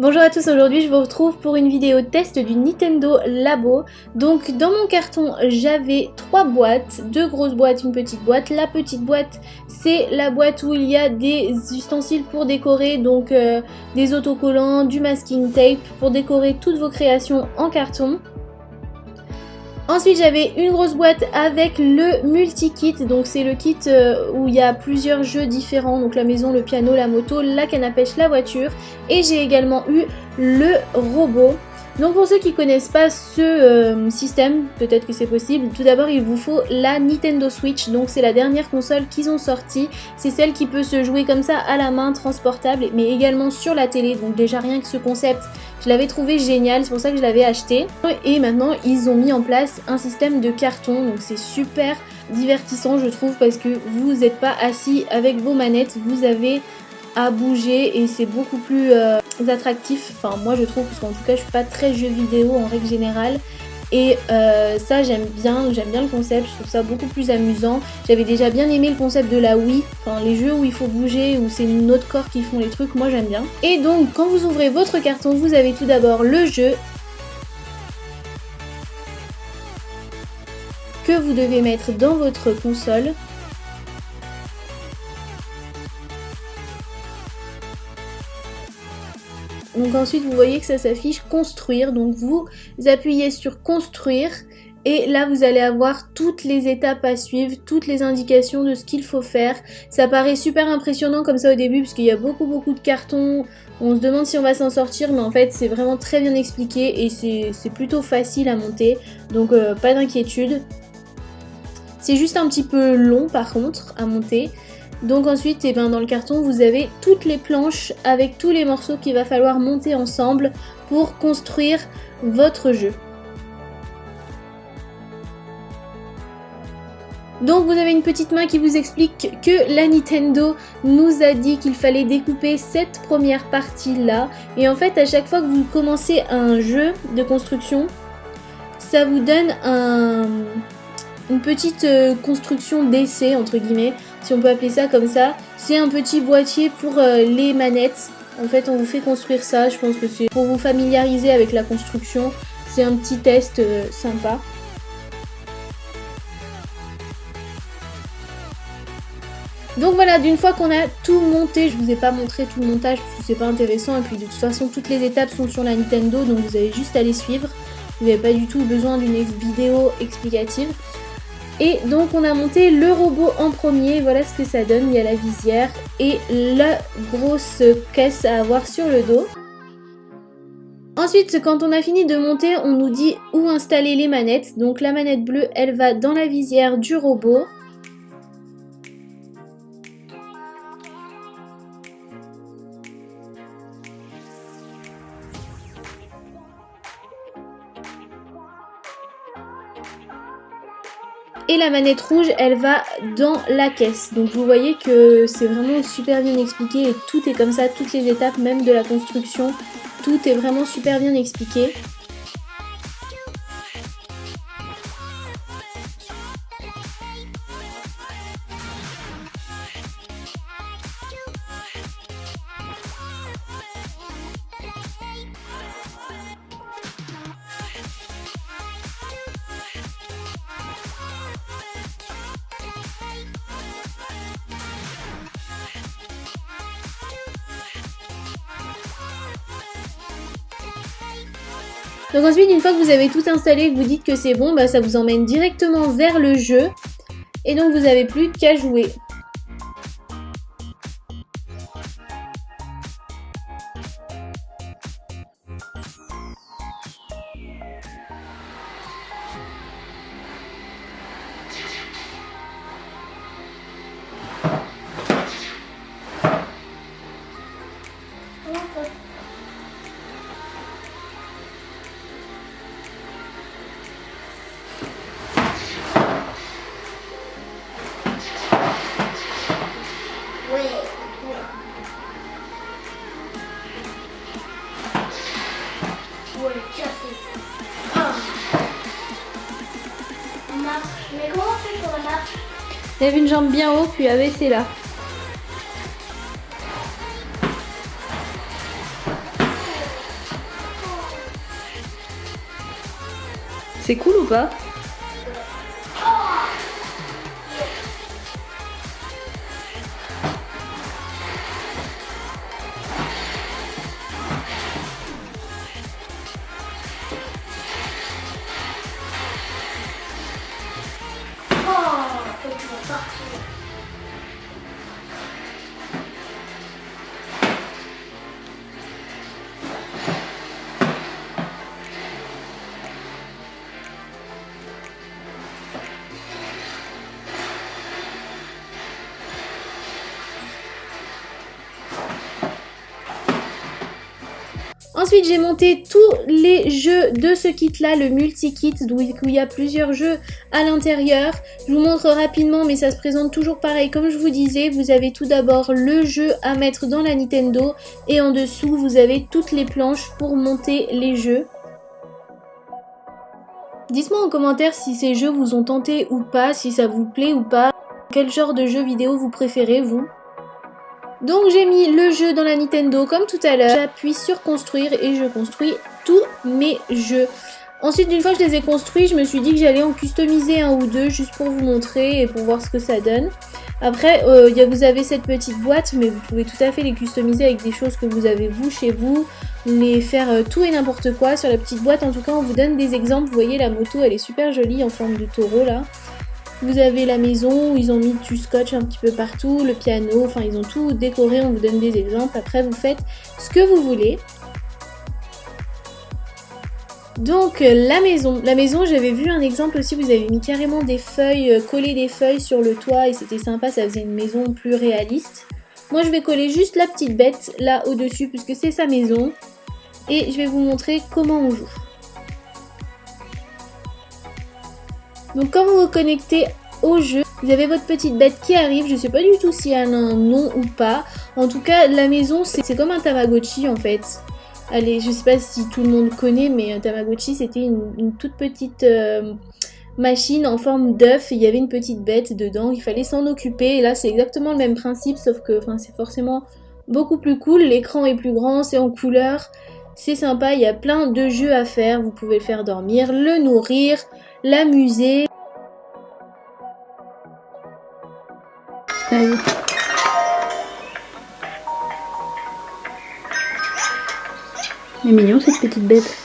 Bonjour à tous, aujourd'hui je vous retrouve pour une vidéo test du Nintendo Labo. Donc dans mon carton j'avais 3 boîtes, 2 grosses boîtes, une petite boîte. La petite boîte c'est la boîte où il y a des ustensiles pour décorer, donc des autocollants, du masking tape pour décorer toutes vos créations en carton. Ensuite j'avais une grosse boîte avec le multi-kit, donc c'est le kit où il y a plusieurs jeux différents, donc la maison, le piano, la moto, la canne à pêche, la voiture, et j'ai également eu le robot. Donc pour ceux qui ne connaissent pas ce système, peut-être que c'est possible, tout d'abord il vous faut la Nintendo Switch, donc c'est la dernière console qu'ils ont sortie, c'est celle qui peut se jouer comme ça à la main, transportable, mais également sur la télé, donc déjà rien que ce concept, je l'avais trouvé génial, c'est pour ça que je l'avais acheté. Et maintenant ils ont mis en place un système de carton, donc c'est super divertissant je trouve, parce que vous n'êtes pas assis avec vos manettes, vous avez à bouger et c'est beaucoup plus attractif, enfin moi je trouve, parce qu'en tout cas je suis pas très jeu vidéo en règle générale, et ça j'aime bien le concept, je trouve ça beaucoup plus amusant. J'avais déjà bien aimé le concept de la Wii, enfin les jeux où il faut bouger, où c'est notre corps qui font les trucs, moi j'aime bien. Et donc quand vous ouvrez votre carton, vous avez tout d'abord le jeu que vous devez mettre dans votre console. Donc ensuite vous voyez que ça s'affiche construire, donc vous appuyez sur construire et là vous allez avoir toutes les étapes à suivre, toutes les indications de ce qu'il faut faire. Ça paraît super impressionnant comme ça au début parce qu'il y a beaucoup de cartons, on se demande si on va s'en sortir, mais en fait c'est vraiment très bien expliqué et c'est plutôt facile à monter, donc pas d'inquiétude. C'est juste un petit peu long par contre à monter. Donc ensuite, dans le carton, vous avez toutes les planches avec tous les morceaux qu'il va falloir monter ensemble pour construire votre jeu. Donc vous avez une petite main qui vous explique que la Nintendo nous a dit qu'il fallait découper cette première partie là. Et en fait, à chaque fois que vous commencez un jeu de construction, ça vous donne une petite construction d'essai entre guillemets, si on peut appeler ça comme ça. C'est un petit boîtier pour les manettes. En fait on vous fait construire ça, je pense que c'est pour vous familiariser avec la construction. C'est un petit test sympa. Donc voilà, d'une fois qu'on a tout monté, je vous ai pas montré tout le montage parce que c'est pas intéressant, et puis de toute façon toutes les étapes sont sur la Nintendo, donc vous avez juste à les suivre. Vous n'avez pas du tout besoin d'une vidéo explicative. Et donc on a monté le robot en premier, voilà ce que ça donne, il y a la visière et la grosse caisse à avoir sur le dos. Ensuite, quand on a fini de monter, on nous dit où installer les manettes. Donc la manette bleue, elle va dans la visière du robot. Et la manette rouge, elle va dans la caisse. Donc vous voyez que c'est vraiment super bien expliqué et tout est comme ça, toutes les étapes même de la construction, tout est vraiment super bien expliqué. Donc ensuite, une fois que vous avez tout installé, que vous dites que c'est bon, ça vous emmène directement vers le jeu. Et donc vous n'avez plus qu'à jouer. Mais comment on fait pour la marche? Lève une jambe bien haut, puis abaissez là. C'est cool ou pas? Ensuite, j'ai monté tous les jeux de ce kit-là, le multi-kit, où il y a plusieurs jeux à l'intérieur. Je vous montre rapidement, mais ça se présente toujours pareil. Comme je vous disais, vous avez tout d'abord le jeu à mettre dans la Nintendo et en dessous, vous avez toutes les planches pour monter les jeux. Dites-moi en commentaire si ces jeux vous ont tenté ou pas, si ça vous plaît ou pas. Quel genre de jeu vidéo vous préférez, vous ? Donc j'ai mis le jeu dans la Nintendo comme tout à l'heure, j'appuie sur construire et je construis tous mes jeux. Ensuite, une fois que je les ai construits, je me suis dit que j'allais en customiser un ou deux juste pour vous montrer et pour voir ce que ça donne. Après, vous avez cette petite boîte, mais vous pouvez tout à fait les customiser avec des choses que vous avez vous chez vous, les faire tout et n'importe quoi sur la petite boîte. En tout cas, on vous donne des exemples. Vous voyez, la moto, elle est super jolie en forme de taureau là. Vous avez la maison où ils ont mis du scotch un petit peu partout, le piano, enfin ils ont tout décoré, on vous donne des exemples. Après vous faites ce que vous voulez. Donc la maison j'avais vu un exemple aussi, vous avez mis carrément des feuilles, collé des feuilles sur le toit et c'était sympa, ça faisait une maison plus réaliste. Moi je vais coller juste la petite bête là au-dessus puisque c'est sa maison et je vais vous montrer comment on joue. Donc quand vous vous connectez au jeu, vous avez votre petite bête qui arrive. Je sais pas du tout si elle a un nom ou pas. En tout cas, la maison, c'est comme un Tamagotchi en fait. Allez, je sais pas si tout le monde connaît, mais un Tamagotchi, c'était une toute petite machine en forme d'œuf. Il y avait une petite bête dedans, il fallait s'en occuper. Et là, c'est exactement le même principe, sauf que c'est forcément beaucoup plus cool. L'écran est plus grand, c'est en couleur. C'est sympa, il y a plein de jeux à faire. Vous pouvez le faire dormir, le nourrir, l'amuser. Allez. Elle est mignon cette petite bête.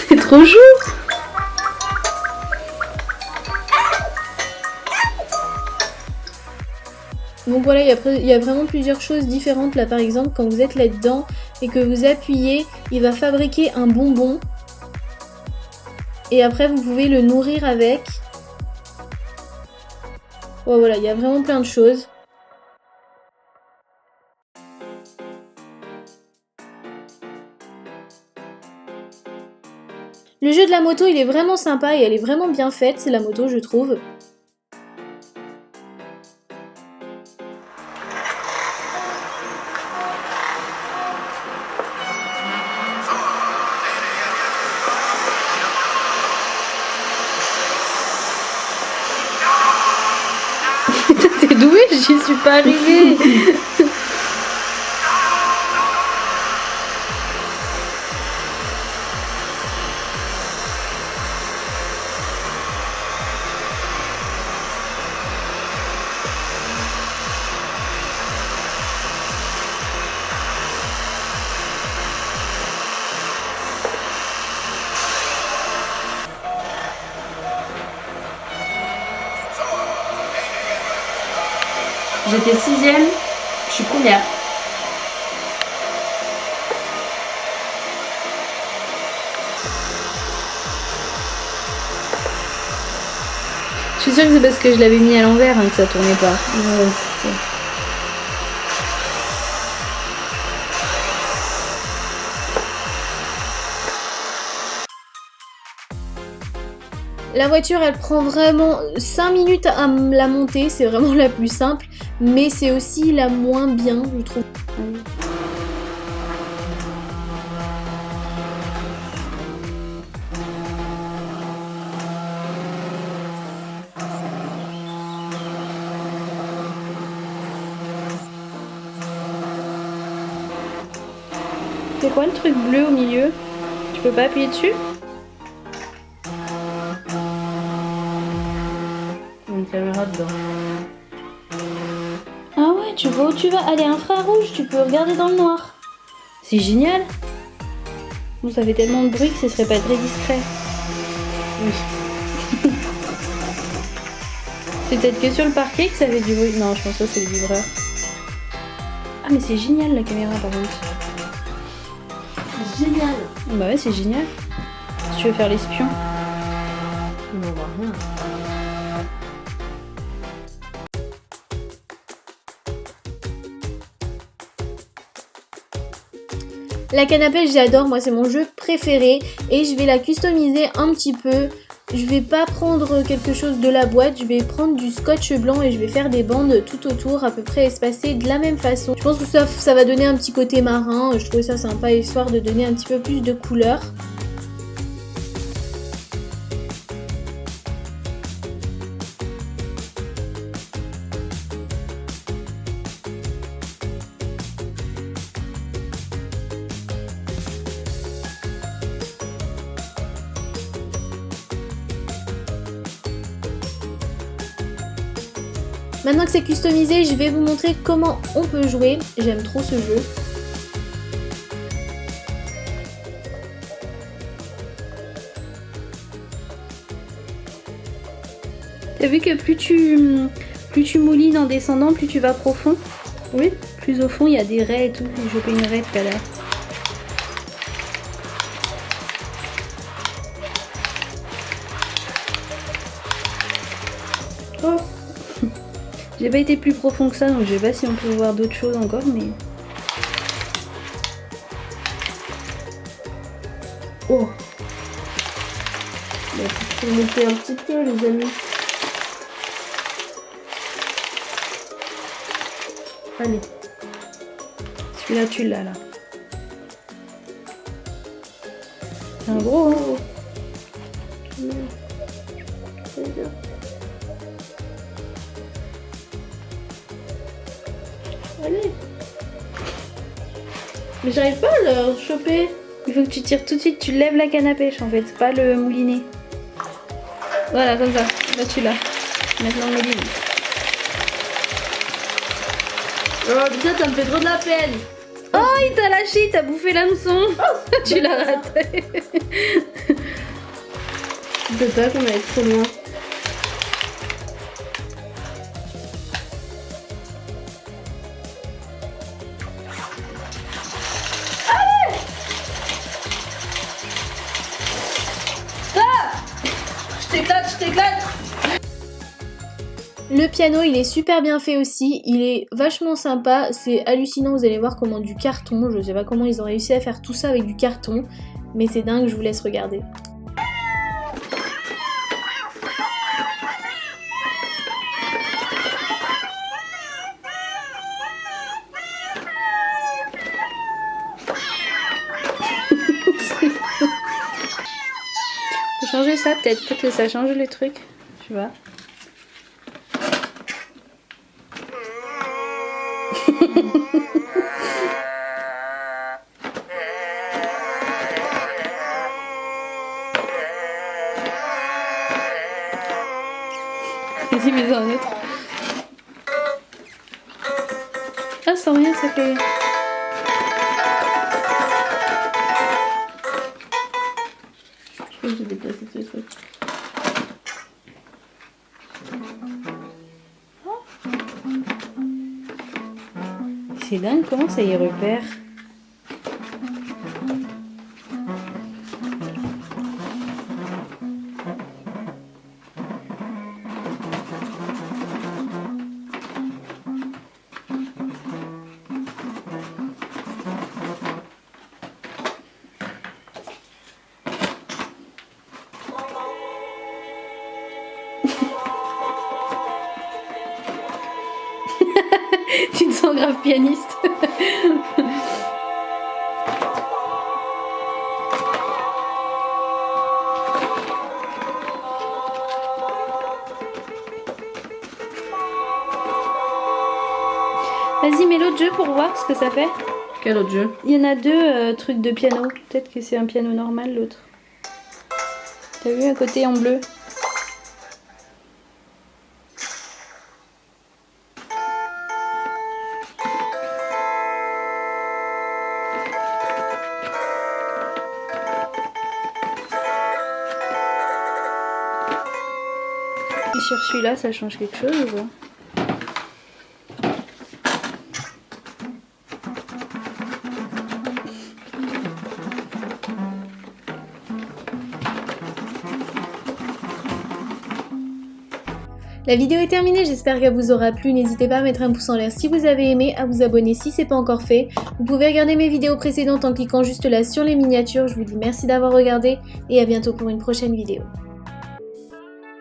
C'est trop chou. Donc voilà, il y a vraiment plusieurs choses différentes là. Par exemple, quand vous êtes là-dedans et que vous appuyez, il va fabriquer un bonbon. Et après, vous pouvez le nourrir avec. Oh, voilà, il y a vraiment plein de choses. Le jeu de la moto, il est vraiment sympa et elle est vraiment bien faite, c'est la moto, je trouve. T'es douée, j'y suis pas arrivée. J'étais 6ème, je suis première. Je suis sûre que c'est parce que je l'avais mis à l'envers que ça tournait pas. Ouais, La voiture, elle prend vraiment 5 minutes à la monter, c'est vraiment la plus simple, mais c'est aussi la moins bien, je trouve. C'est quoi le truc bleu au milieu? Tu peux pas appuyer dessus? Une caméra dedans. Ah ouais, tu vois où tu vas? Allez, infrarouge, tu peux regarder dans le noir. C'est génial. Bon, ça fait tellement de bruit que ce serait pas très discret. Oui. C'est peut-être que sur le parquet que ça fait du bruit. Non, je pense que c'est le vibreur. Ah mais c'est génial la caméra par contre. Génial. Bah ouais, c'est génial. Si tu veux faire l'espion. On n'en voit rien. La canne à pêche, j'adore, moi c'est mon jeu préféré et je vais la customiser un petit peu. Je vais pas prendre quelque chose de la boîte, je vais prendre du scotch blanc et je vais faire des bandes tout autour à peu près espacées de la même façon. Je pense que ça va donner un petit côté marin, je trouvais ça sympa histoire de donner un petit peu plus de couleur. Maintenant que c'est customisé, je vais vous montrer comment on peut jouer. J'aime trop ce jeu. T'as vu que plus tu moulines en descendant, plus tu vas profond? Oui. Plus au fond, il y a des raies et tout. J'ai chopé une raie tout à l'heure. Oh. J'ai pas été plus profond que ça, donc je sais pas si on peut voir d'autres choses encore, mais... Oh. Il faut monter un petit peu, les amis. Allez. Celui-là, tu l'as, là. C'est un gros, hein. Allez. Mais j'arrive pas à le choper. Il faut que tu tires tout de suite, tu lèves la canne à pêche en fait, pas le moulinet. Voilà, comme ça. Là tu l'as. Maintenant on mouline. Oh putain, ça me fait trop de la peine. Oh, il t'a lâché, il t'a bouffé l'hameçon. Oh, tu l'as raté. Je sais pas qu'on va être trop loin. Je t'éclate. Le piano, il est super bien fait aussi, il est vachement sympa, c'est hallucinant, vous allez voir comment du carton, je sais pas comment ils ont réussi à faire tout ça avec du carton, mais c'est dingue, je vous laisse regarder. Faut changer ça peut-être que ça change le truc, tu vois. Vas-y, mets-en un autre. Ah, sans rien, ça fait... Je vais déplacer ce truc. C'est dingue, comment ça y repère? Tu te sens grave pianiste. Vas-y, mets l'autre jeu pour voir ce que ça fait. Quel autre jeu? Il y en a deux trucs de piano. Peut-être que c'est un piano normal l'autre. T'as vu à côté en bleu? Et sur celui-là, ça change quelque chose ou pas? La vidéo est terminée, j'espère qu'elle vous aura plu. N'hésitez pas à mettre un pouce en l'air si vous avez aimé, à vous abonner si c'est pas encore fait. Vous pouvez regarder mes vidéos précédentes en cliquant juste là sur les miniatures. Je vous dis merci d'avoir regardé et à bientôt pour une prochaine vidéo.